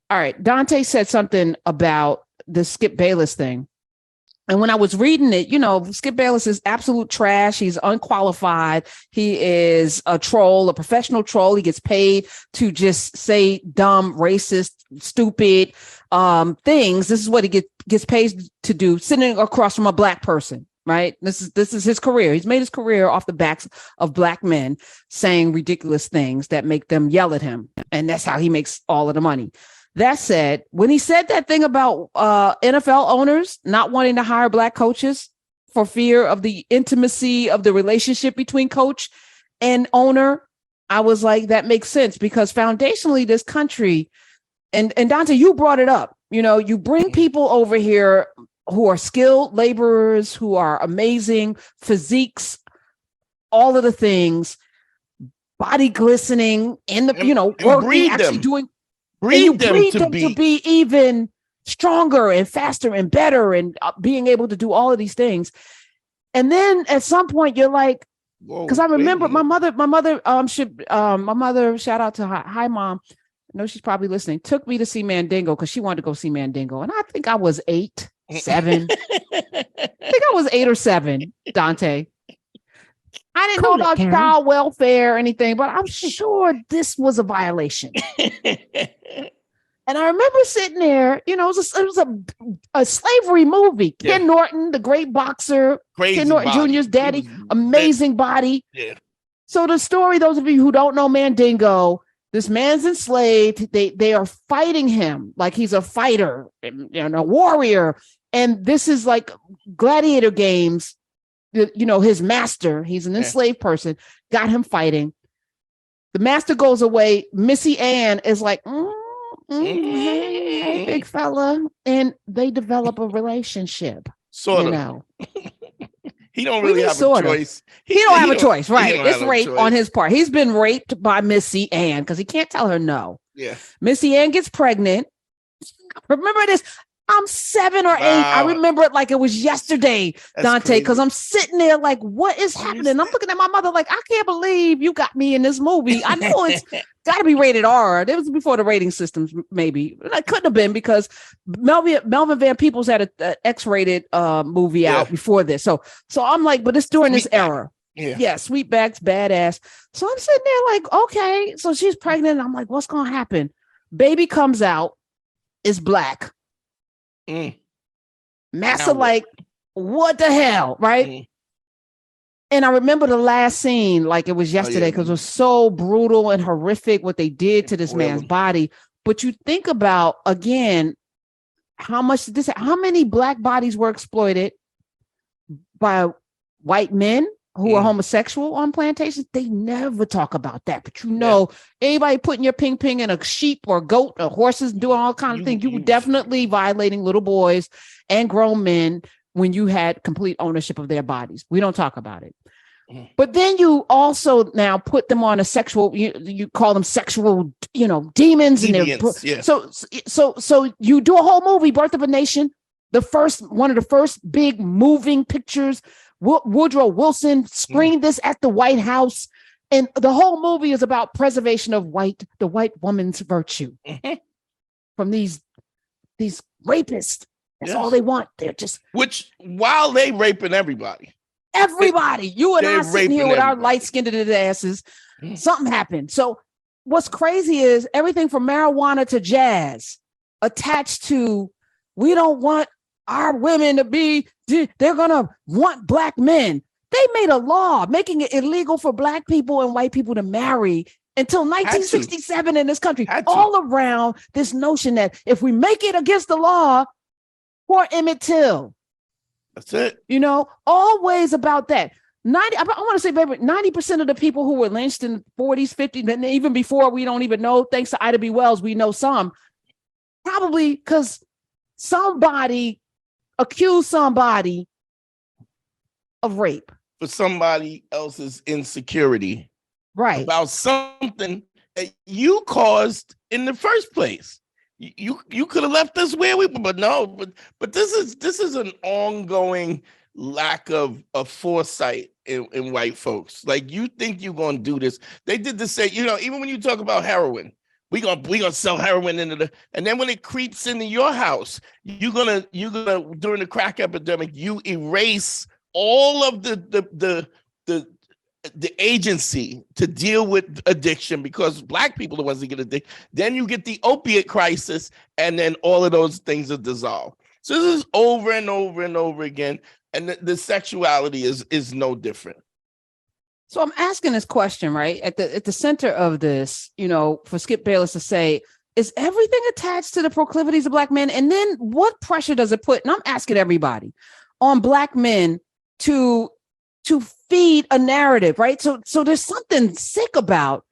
All right. Dante said something about the Skip Bayless thing. And when I was reading it, Skip Bayless is absolute trash. He's unqualified. He is a troll, a professional troll. He gets paid to just say dumb, racist, stupid things. This is what he gets paid to do, sitting across from a black person. Right. This is his career. He's made his career off the backs of black men saying ridiculous things that make them yell at him. And that's how he makes all of the money. That said, when he said that thing about NFL owners not wanting to hire black coaches for fear of the intimacy of the relationship between coach and owner, I was like, that makes sense, because foundationally, this country, and Dante, you brought it up, you bring people over here who are skilled laborers, who are amazing physiques, all of the things, body glistening in the, working, actually doing, breed them to be even stronger and faster and better and being able to do all of these things. And then at some point you're like, because I remember my mother, shout out to her, hi mom, I know she's probably listening, took me to see Mandingo because she wanted to go see Mandingo. And I think I was 8, 7. I think I was 8 or 7, Dante. I didn't know about child welfare or anything, but I'm sure this was a violation. And I remember sitting there, it was a slavery movie. Yeah. Ken Norton, the great boxer, Ken Norton Jr.'s daddy, amazing body. Yeah. So the story, those of you who don't know Mandingo, this man's enslaved. They are fighting him like he's a fighter and a warrior. And this is like gladiator games. His master, he's an enslaved person, got him fighting. The master goes away. Missy Ann is like, hey, big fella. And they develop a relationship. Sort of. He don't really have a choice. He don't have a choice, right? It's rape on his part. He's been raped by Missy Ann because he can't tell her no. Yeah. Missy Ann gets pregnant. Remember this? I'm 7 or 8. I remember it like it was yesterday, Dante, because I'm sitting there like, what is happening? I'm looking at my mother like, I can't believe you got me in this movie. I know it's got to be rated R. It was before the rating systems, maybe. It couldn't have been because Melvin Van Peebles had an X-rated movie out before this. So I'm like, but it's during this era. Yeah, Sweetback's badass. So I'm sitting there like, okay. So she's pregnant. I'm like, what's going to happen? Baby comes out, is black. Massa like, what the hell, right? And I remember the last scene like it was yesterday because it was so brutal and horrific what they did to this man's body. But you think about, again, how many black bodies were exploited by white men who are homosexual on plantations. They never talk about that. But anybody putting your ping in a sheep or goat or horses, doing all kinds of things, you were definitely violating little boys and grown men when you had complete ownership of their bodies. We don't talk about it. But then you also now put them on a sexual, you call them sexual, demons. So you do a whole movie, Birth of a Nation, one of the first big moving pictures. Woodrow Wilson screened this at the White House, and the whole movie is about preservation of the white woman's virtue from these rapists. That's all they want. They're just while they raping everybody, you and I sitting here with our light-skinned asses, something happened. So what's crazy is everything from marijuana to jazz attached to, we don't want our women to be, they're going to want black men. They made a law making it illegal for black people and white people to marry until 1967 in this country, all around this notion that if we make it against the law, poor Emmett Till. That's it. Always about that. I want to say, baby, 90% of the people who were lynched in the 40s, 50s, and even before, we don't even know, thanks to Ida B. Wells, we know some, probably because somebody accused somebody of rape for somebody else's insecurity, right? About something that you caused in the first place. You could have left us where but this is an ongoing lack of foresight in white folks. Like, you think you're gonna do this? They did the same. Even when you talk about heroin, we gonna sell heroin and then when it creeps into your house, you're gonna during the crack epidemic, you erase all of the agency to deal with addiction because Black people are the ones that get addicted. Then you get the opiate crisis, and then all of those things are dissolved. So this is over and over and over again, and the sexuality is no different. So I'm asking this question, right? At the center of this, for Skip Bayless to say, is everything attached to the proclivities of Black men? And then what pressure does it put? And I'm asking everybody on Black men to feed a narrative, right? So there's something sick about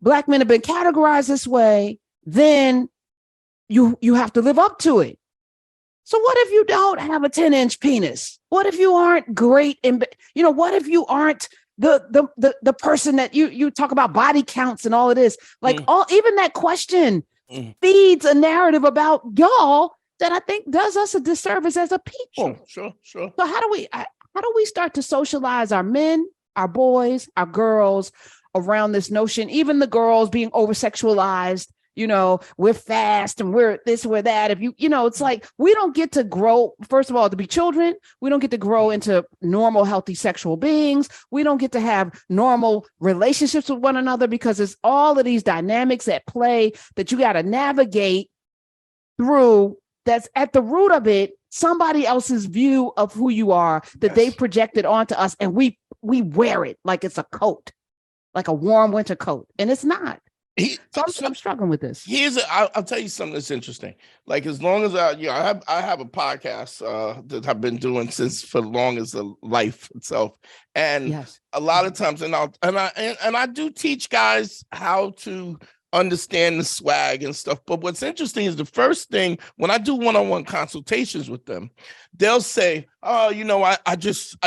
Black men have been categorized this way, then you have to live up to it. So what if you don't have a 10-inch penis? What if you aren't great in, what if you aren't the person that you talk about body counts and all of this? Like even that question feeds a narrative about y'all that I think does us a disservice as a people. Sure. So how do we start to socialize our men, our boys, our girls around this notion, even the girls being over-sexualized, we're fast and we're this, we're that. If it's like, we don't get to grow, first of all, to be children. We don't get to grow into normal, healthy sexual beings. We don't get to have normal relationships with one another because it's all of these dynamics at play that you got to navigate through. That's at the root of it, somebody else's view of who you are that they projected onto us, and we wear it like it's a coat, like a warm winter coat, and it's not. I'm struggling with this. I'll tell you something that's interesting. Like, as long as I have a podcast that I've been doing since for long as the life itself, and a lot of times, and I do teach guys how to understand the swag and stuff. But what's interesting is the first thing when I do one-on-one consultations with them, they'll say, "Oh, I just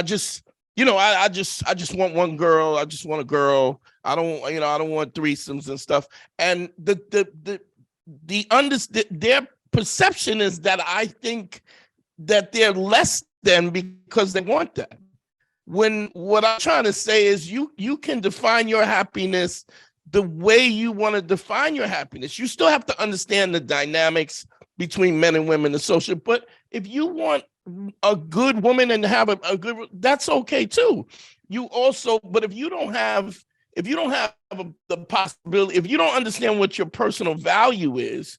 want one girl. I just want a girl. I don't want threesomes and stuff." And their perception is that I think that they're less than because they want that. When what I'm trying to say is you can define your happiness the way you want to define your happiness. You still have to understand the dynamics between men and women, the social. But if you want a good woman and have a good, that's okay too. But if you don't have the possibility, if you don't understand what your personal value is,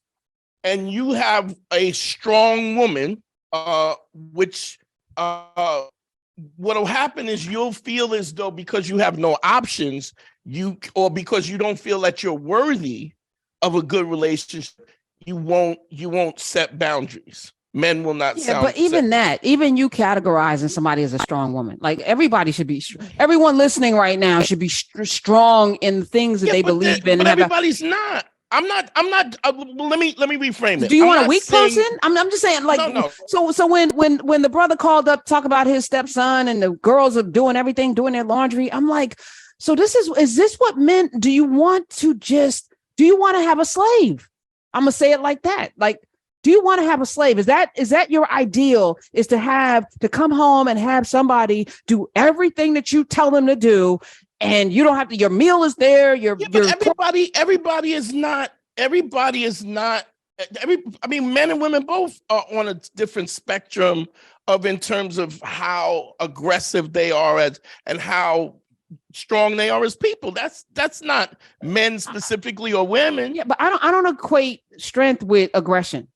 and you have a strong woman, which what'll happen is you'll feel as though because you have no options, or because you don't feel that you're worthy of a good relationship, you won't set boundaries. Men will not. Yeah, but even you categorizing somebody as a strong woman, like everybody should be, everyone listening right now should be strong in the things that they believe in. But everybody's not. I'm not. Let me reframe it. Do you want a weak person? I'm just saying, like, no. So when the brother called up, talk about his stepson and the girls are doing everything, doing their laundry, I'm like, so is this what men? Do you want to have a slave? I'm gonna say it like that. Like, do you want to have a slave? Is that your ideal? Is to come home and have somebody do everything that you tell them to do? And you don't have to, your meal is there. Everybody is not, men and women both are on a different spectrum in terms of how aggressive they are and how strong they are as people. That's not men specifically or women. Yeah, but I don't equate strength with aggression.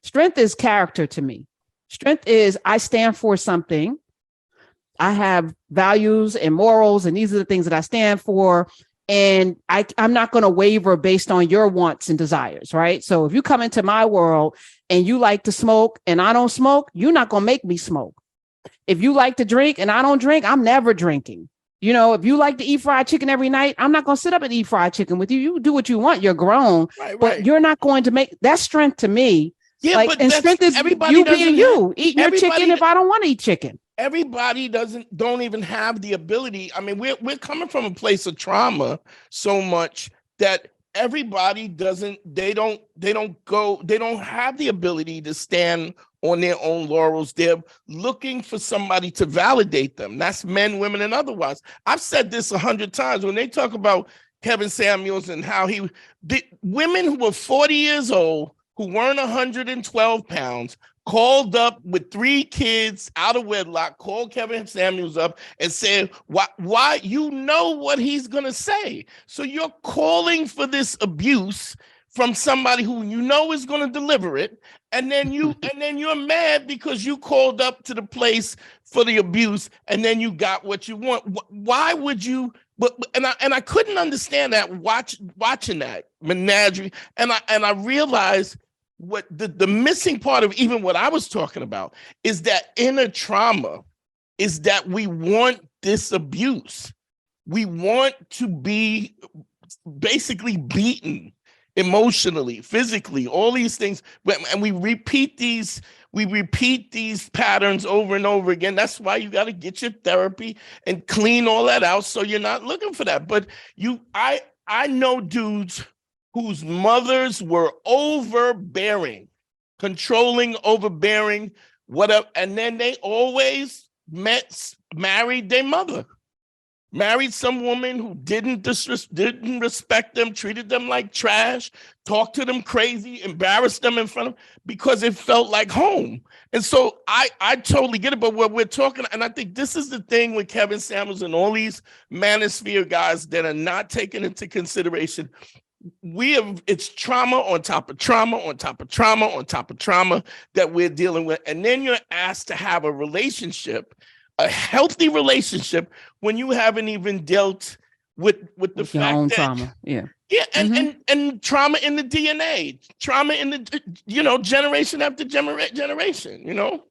Strength is character to me. Strength is I stand for something. I have values and morals, and these are the things that I stand for. And I'm not going to waver based on your wants and desires, right? So if you come into my world and you like to smoke and I don't smoke, you're not going to make me smoke. If you like to drink and I don't drink, I'm never drinking. If you like to eat fried chicken every night, I'm not going to sit up and eat fried chicken with you. You do what you want. You're grown, but you're not going to make that's strength to me. Yeah, like, but and strength is you being you, eating your chicken if I don't want to eat chicken. Everybody don't even have the ability. I mean, we're coming from a place of trauma so much that everybody don't have the ability to stand on their own laurels. They're looking for somebody to validate them. That's men, women, and otherwise. I've said this 100 times when they talk about Kevin Samuels and how the women who were 40 years old, who weren't 112 pounds, called up with 3 kids out of wedlock, called Kevin Samuels up and said, why you know what he's going to say. So you're calling for this abuse from somebody who you know is going to deliver it. And then you're mad because you called up to the place for the abuse and then you got what you want. Why would you? And I couldn't understand that watching that menagerie. And I realized what the missing part of even what I was talking about is that inner trauma is that we want this abuse. We want to be basically beaten emotionally, physically, all these things. And we repeat these patterns over and over again. That's why you got to get your therapy and clean all that out so you're not looking for that. But I know dudes whose mothers were overbearing, controlling, overbearing, whatever. And then they always married their mother. Married some woman who didn't respect them, treated them like trash, talked to them crazy, embarrassed them in front of them because it felt like home. And so I totally get it. But what we're talking, and I think this is the thing with Kevin Samuels and all these manosphere guys that are not taken into consideration. It's trauma on top of trauma on top of trauma on top of trauma that we're dealing with. And then you're asked to have a relationship, a healthy relationship, when you haven't even dealt with the fact your own that trauma. Yeah, and trauma in the DNA, trauma in the generation after generation.